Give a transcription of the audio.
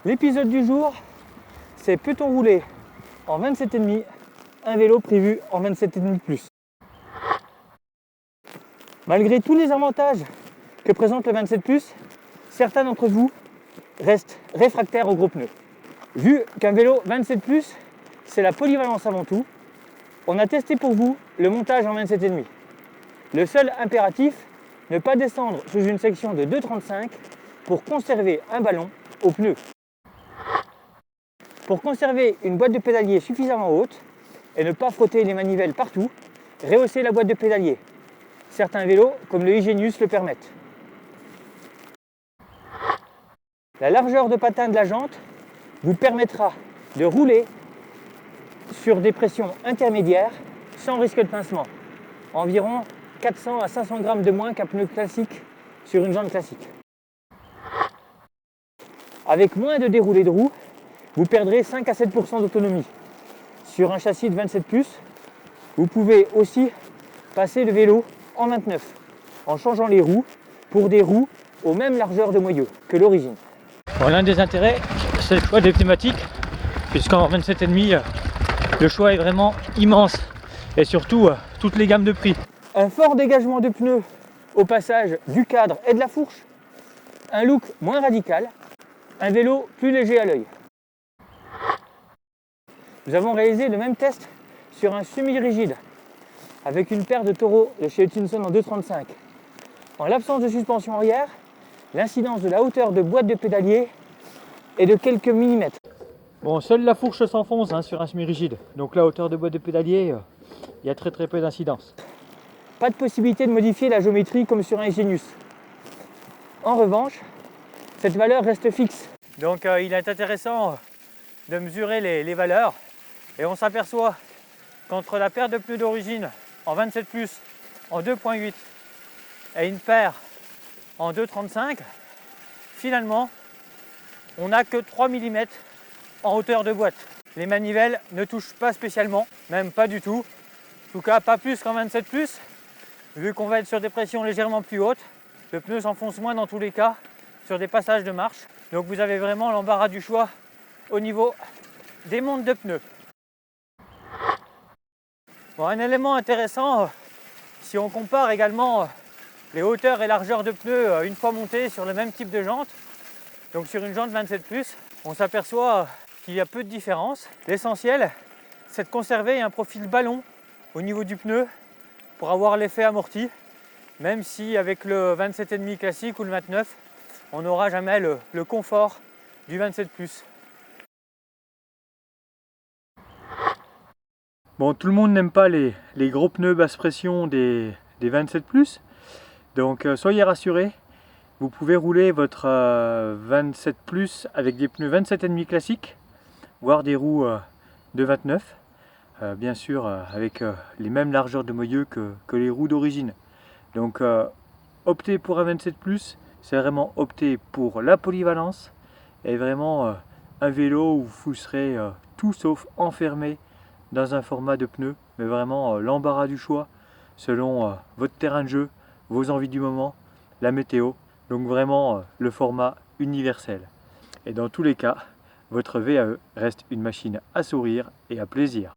L'épisode du jour, c'est peut-on rouler en 27,5 un vélo prévu en 27,5 plus. Malgré tous les avantages que présente le 27 plus, certains d'entre vous restent réfractaires aux gros pneus. Vu qu'un vélo 27 plus, c'est la polyvalence avant tout, on a testé pour vous le montage en 27,5. Le seul impératif, ne pas descendre sous une section de 2,35 pour conserver un ballon aux pneus. Pour conserver une boîte de pédalier suffisamment haute et ne pas frotter les manivelles partout, rehaussez la boîte de pédalier. Certains vélos, comme le Igenius, le permettent. La largeur de patin de la jante vous permettra de rouler sur des pressions intermédiaires sans risque de pincement. Environ 400 à 500 grammes de moins qu'un pneu classique sur une jante classique. Avec moins de déroulé de roue, vous perdrez 5 à 7% d'autonomie. Sur un châssis de 27 plus, vous pouvez aussi passer le vélo en 29 en changeant les roues pour des roues aux mêmes largeurs de moyeu que l'origine. Bon, l'un des intérêts, c'est le choix des pneumatiques, puisqu'en 27,5, le choix est vraiment immense et surtout toutes les gammes de prix. Un fort dégagement de pneus au passage du cadre et de la fourche, un look moins radical, un vélo plus léger à l'œil. Nous avons réalisé le même test sur un semi-rigide avec une paire de taureaux de chez Hutchinson en 2,35. En l'absence de suspension arrière, l'incidence de la hauteur de boîte de pédalier est de quelques millimètres. Bon, seule la fourche s'enfonce sur un semi-rigide, donc la hauteur de boîte de pédalier, il y a très peu d'incidence. Pas de possibilité de modifier la géométrie comme sur un Igenius. En revanche, cette valeur reste fixe. Donc il est intéressant de mesurer les valeurs et on s'aperçoit qu'entre la paire de pneus d'origine en 27 plus en 2,8 et une paire en 2,35, finalement on n'a que 3 mm en hauteur de boîte. Les manivelles ne touchent pas spécialement, même pas du tout. En tout cas pas plus qu'en 27 plus, vu qu'on va être sur des pressions légèrement plus hautes. Le pneu s'enfonce moins dans tous les cas sur des passages de marche. Donc vous avez vraiment l'embarras du choix au niveau des montes de pneus. Bon, un élément intéressant, si on compare également les hauteurs et largeurs de pneus une fois montés sur le même type de jante, donc sur une jante 27 plus, on s'aperçoit qu'il y a peu de différence. L'essentiel, c'est de conserver un profil ballon au niveau du pneu pour avoir l'effet amorti, même si avec le 27,5 classique ou le 29, on n'aura jamais le confort du 27 plus. Bon, tout le monde n'aime pas les gros pneus basse pression des 27 plus, donc soyez rassurés, vous pouvez rouler votre 27 plus avec des pneus 27,5 classiques, voire des roues de 29, bien sûr avec les mêmes largeurs de moyeu que les roues d'origine. Donc opter pour un 27 plus, c'est vraiment opter pour la polyvalence et vraiment un vélo où vous serez tout sauf enfermé dans un format de pneu, mais vraiment l'embarras du choix selon votre terrain de jeu, vos envies du moment, la météo, donc vraiment le format universel. Et dans tous les cas, votre VAE reste une machine à sourire et à plaisir.